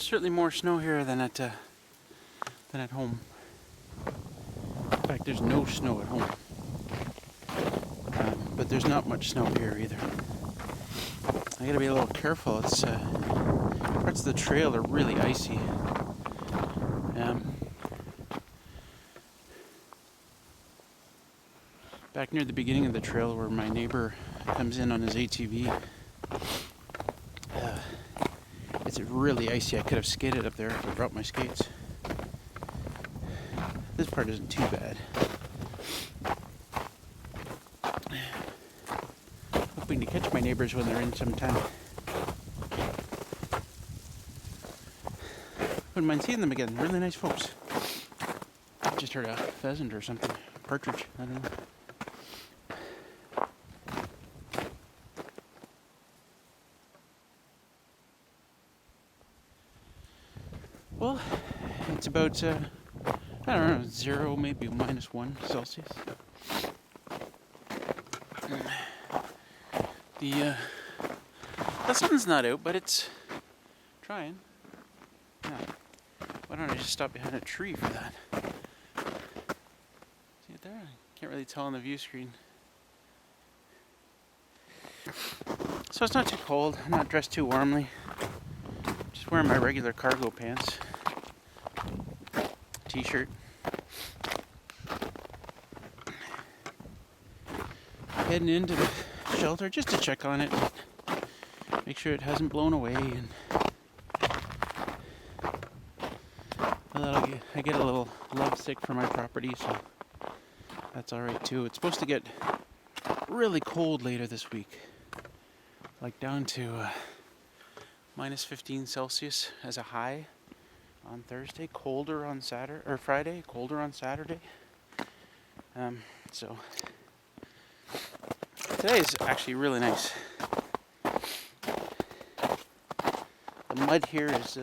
certainly more snow here than at home. In fact, there's no snow at home. But there's not much snow here either. I gotta be a little careful. It's parts of the trail are really icy. Back near the beginning of the trail where my neighbor comes in on his ATV, it's really icy. I could have skated up there if I dropped my skates. This part isn't too bad. Hoping to catch my neighbors when they're in sometime. Wouldn't mind seeing them again. Really nice folks. I just heard a pheasant or something. Partridge. I don't know. Well, it's about, I don't know, 0, maybe -1 Celsius. The sun's not out, but it's trying. Yeah. Why don't I just stop behind a tree for that? See it there? I can't really tell on the view screen. So it's not too cold. I'm not dressed too warmly. Just wearing my regular cargo pants. T-shirt. Heading into the shelter just to check on it. Make sure it hasn't blown away, and I get a little lovesick for my property, so that's alright too. It's supposed to get really cold later this week, like down to -15 Celsius as a high on Thursday, colder on Saturday or Friday, colder on Saturday. So today is actually really nice. The mud here is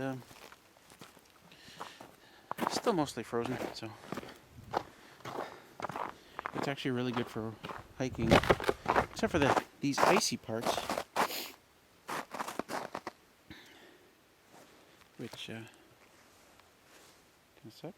still mostly frozen, so it's actually really good for hiking, except for these icy parts, which in a sec.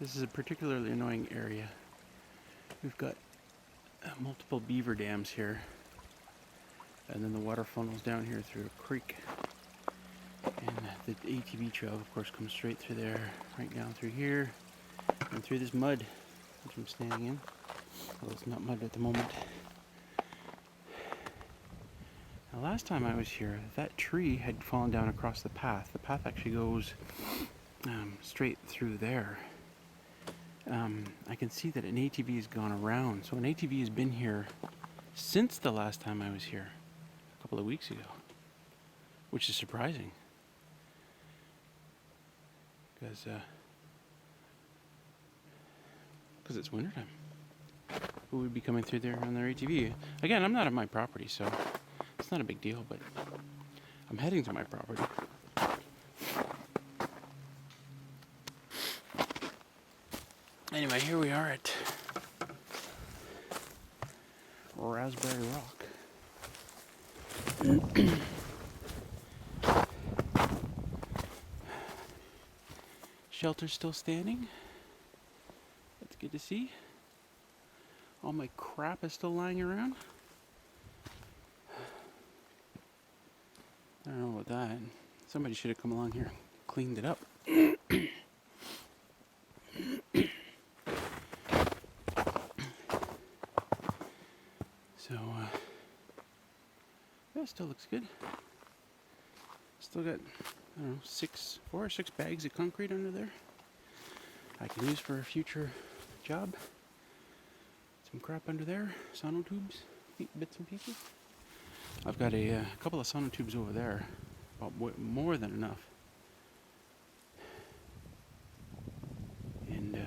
This is a particularly annoying area. We've got multiple beaver dams here, and then the water funnels down here through a creek. And the ATV trail, of course, comes straight through there, right down through here, and through this mud, which I'm standing in. Although it's not mud at the moment. Now, last time I was here, that tree had fallen down across the path. The path actually goes straight through there. I can see that an ATV has gone around. So an ATV has been here since the last time I was here, a couple of weeks ago, which is surprising. Because it's wintertime. Who would be coming through there on their ATV? Again, I'm not on my property, so it's not a big deal, but I'm heading to my property. Anyway, here we are at Raspberry Rock. Shelter's still standing. That's good to see. All my crap is still lying around. I don't know about that. Somebody should have come along here and cleaned it up. So, yeah, still looks good. Still got, I don't know, 4 or 6 bags of concrete under there. I can use for a future job. Some crap under there, sonotubes, bits and pieces. I've got a couple of sonotubes over there, about more than enough. And a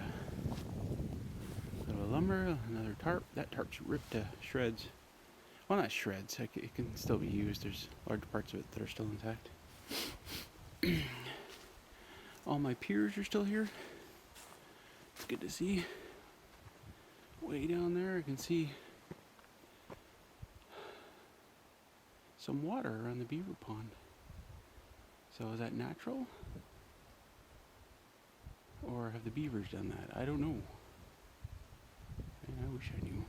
little lumber, another tarp. That tarp's ripped to shreds. Well, not shreds. It can still be used. There's large parts of it that are still intact. All my piers are still here. It's good to see. Way down there, I can see some water around the beaver pond. So is that natural? Or have the beavers done that? I don't know. And I wish I knew.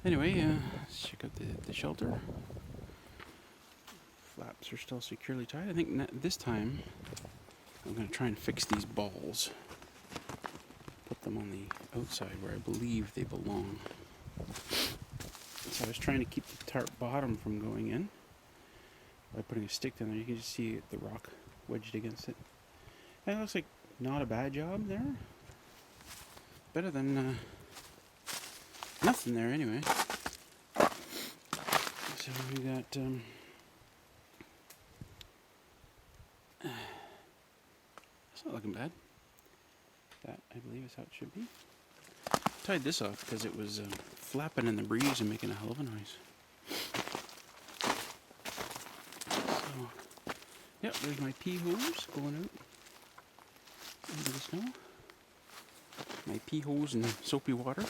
Anyway, let's check out the shelter. Flaps are still securely tied. I think this time I'm going to try and fix these balls. Put them on the outside where I believe they belong. So I was trying to keep the tarp bottom from going in by putting a stick down there. You can just see the rock wedged against it. And it looks like not a bad job there. Better than nothing there anyway. So we got it's not looking bad. That, I believe, is how it should be. Tied this off because it was flapping in the breeze and making a hell of a noise. So, yep, there's my pea hose going out into the snow. My pea hose and soapy water.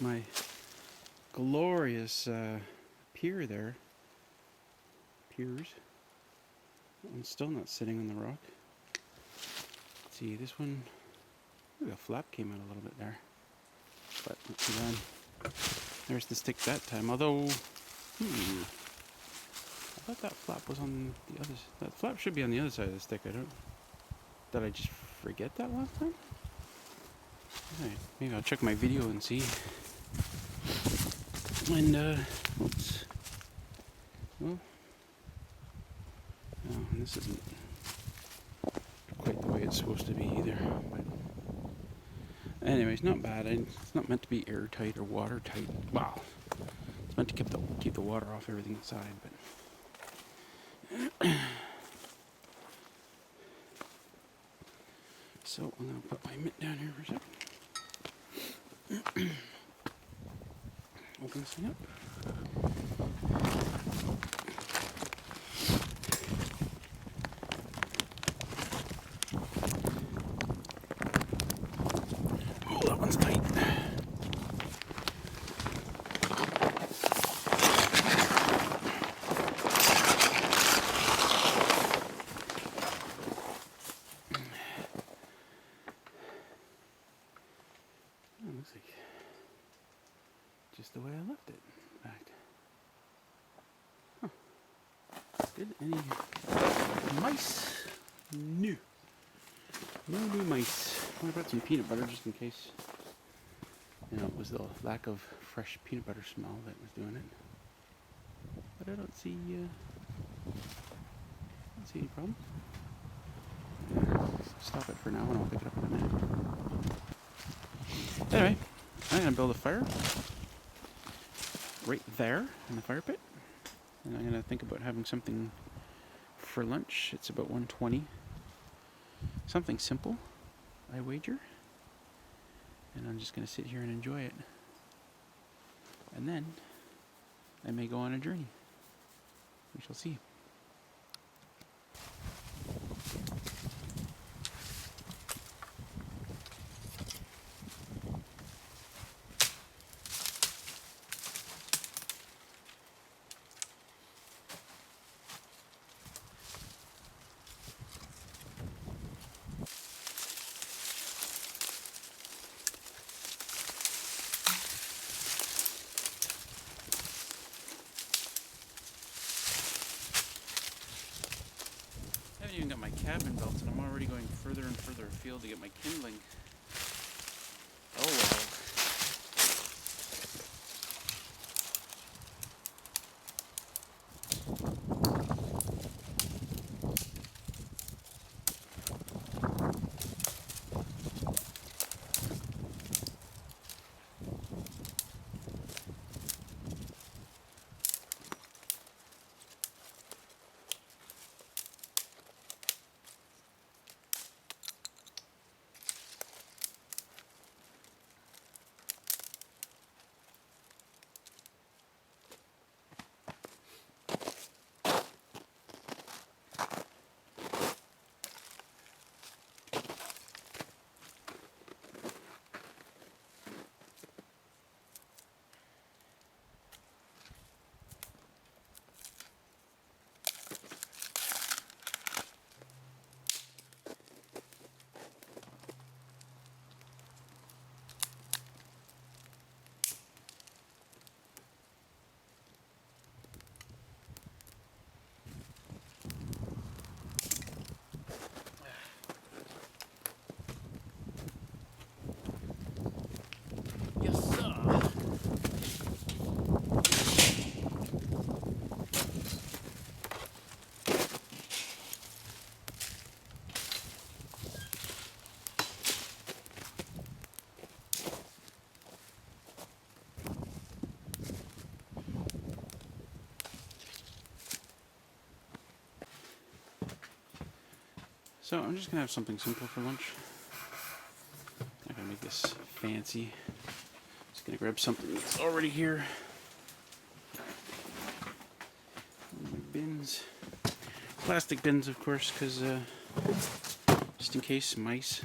My glorious pier there. Piers. That one's still not sitting on the rock. Let's see, this one, ooh, a flap came out a little bit there. But not too bad. There's the stick that time, although, I thought that flap was on the other side. That flap should be on the other side of the stick. Did I just forget that last time? Alright, maybe I'll check my video and see. And, oops. Well, no, this isn't quite the way it's supposed to be either. But anyways, not bad. It's not meant to be airtight or watertight. Wow, it's meant to keep the water off everything inside. But so I'm gonna put my mitt down here for a second. Open this thing up. Oh, that one's tight. That looks like just the way I left it, in fact. Huh. Good. Any mice? No. No new mice. I brought some peanut butter just in case. You know, it was the lack of fresh peanut butter smell that was doing it. But I don't see any problem. Stop it for now and I'll pick it up in a minute. Anyway, I'm going to build a fire right there in the fire pit. And I'm going to think about having something for lunch. It's about 1:20. Something simple, I wager. And I'm just going to sit here and enjoy it. And then I may go on a journey. We shall see. I haven't even got my cabin built and I'm already going further and further afield to get my kindling. So I'm just gonna have something simple for lunch. Not gonna make this fancy. Just gonna grab something that's already here. My bins, plastic bins, of course, because just in case mice.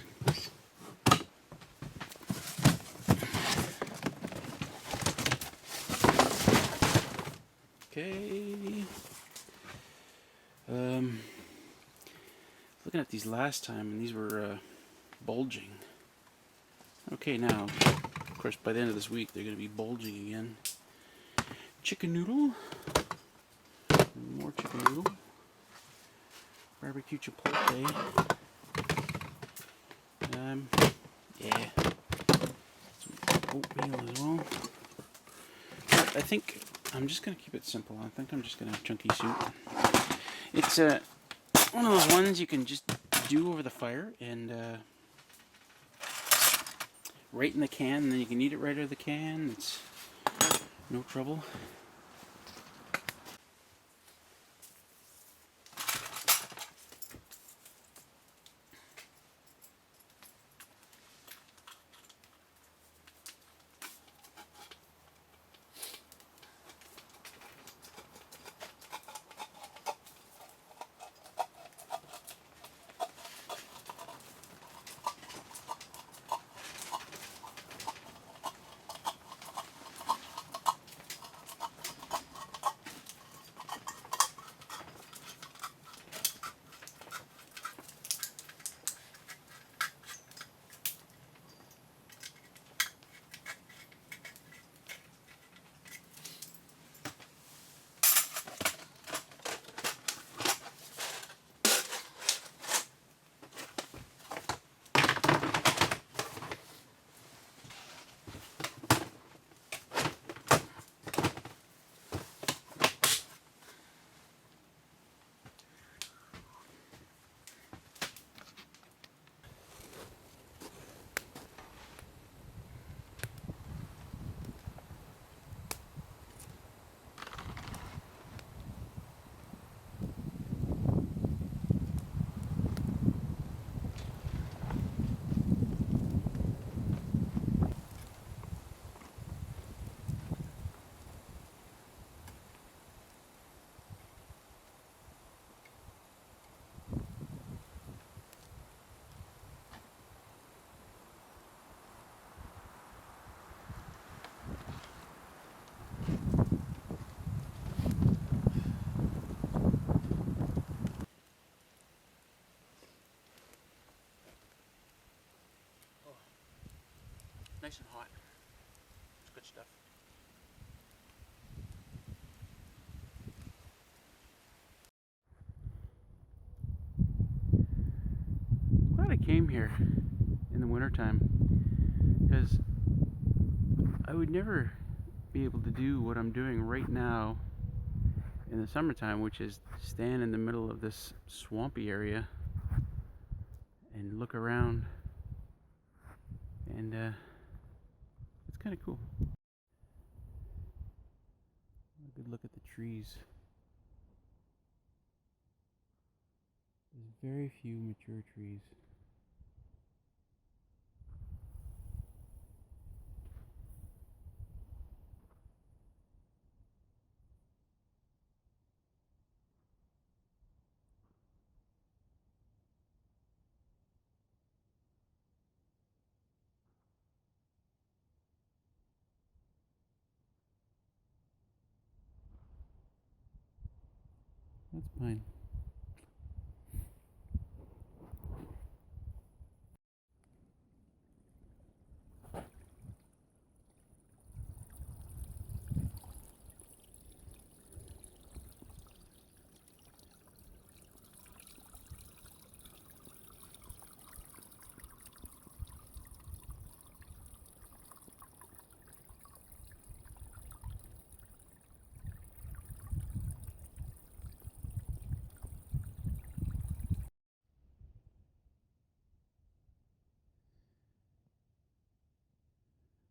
Okay. Looking at these last time, and these were bulging. Okay, now, of course, by the end of this week, they're going to be bulging again. Chicken noodle. More chicken noodle. Barbecue chipotle. Yeah. Some oatmeal as well. But I think I'm just going to keep it simple. I think I'm just going to have chunky soup. It's one of those ones you can just do over the fire and right in the can, and then you can eat it right out of the can. It's no trouble. Nice and hot. It's good stuff. Glad I came here in the wintertime, because I would never be able to do what I'm doing right now in the summertime, which is stand in the middle of this swampy area and look around, and it's kind of cool. A good look at the trees. There's very few mature trees. That's pine.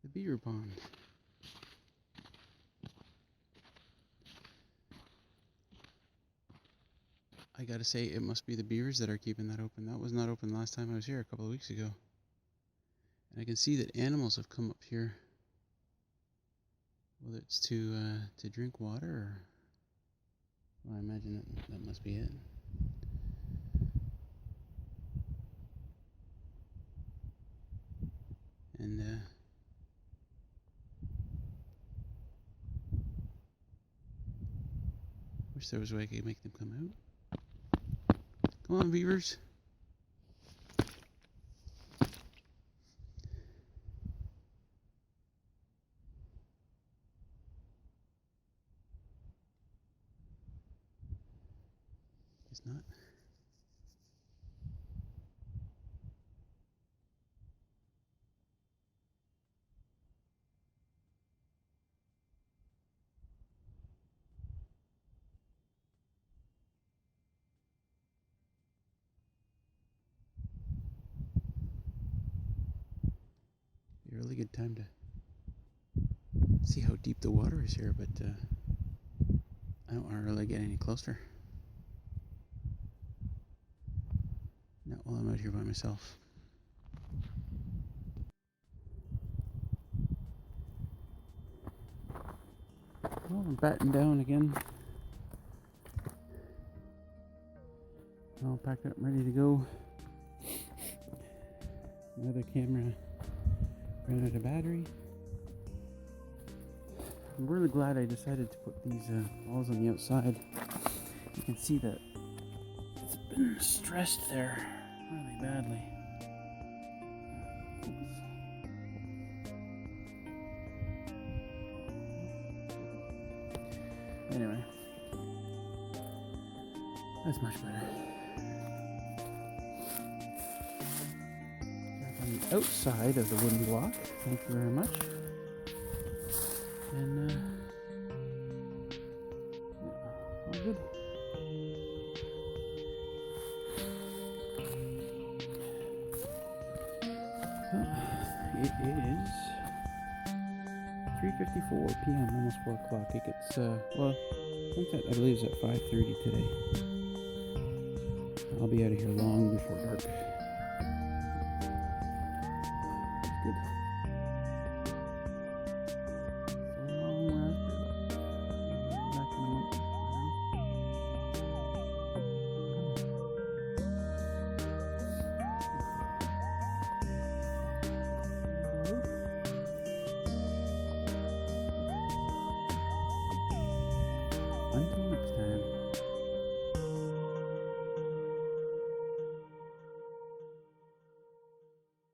The beaver pond. I gotta say, it must be the beavers that are keeping that open. That was not open last time I was here a couple of weeks ago. And I can see that animals have come up here. Whether it's to drink water or... Well, I imagine that must be it. And wish there was a way I could make them come out. Come on, beavers. Guess not. Be a really good time to see how deep the water is here, but I don't want to really get any closer. Not while I'm out here by myself. Well, I'm batting down again. All packed up, ready to go. My other camera ran out of battery. I'm really glad I decided to put these balls on the outside. You can see that it's been stressed there really badly. Anyway, that's much better. On the outside of the wooden block, thank you very much. And yeah, all good. Well, it is 3:54 p.m., almost 4 o'clock. It gets, well, I believe it's at 5:30 today. I'll be out of here long before dark. Good.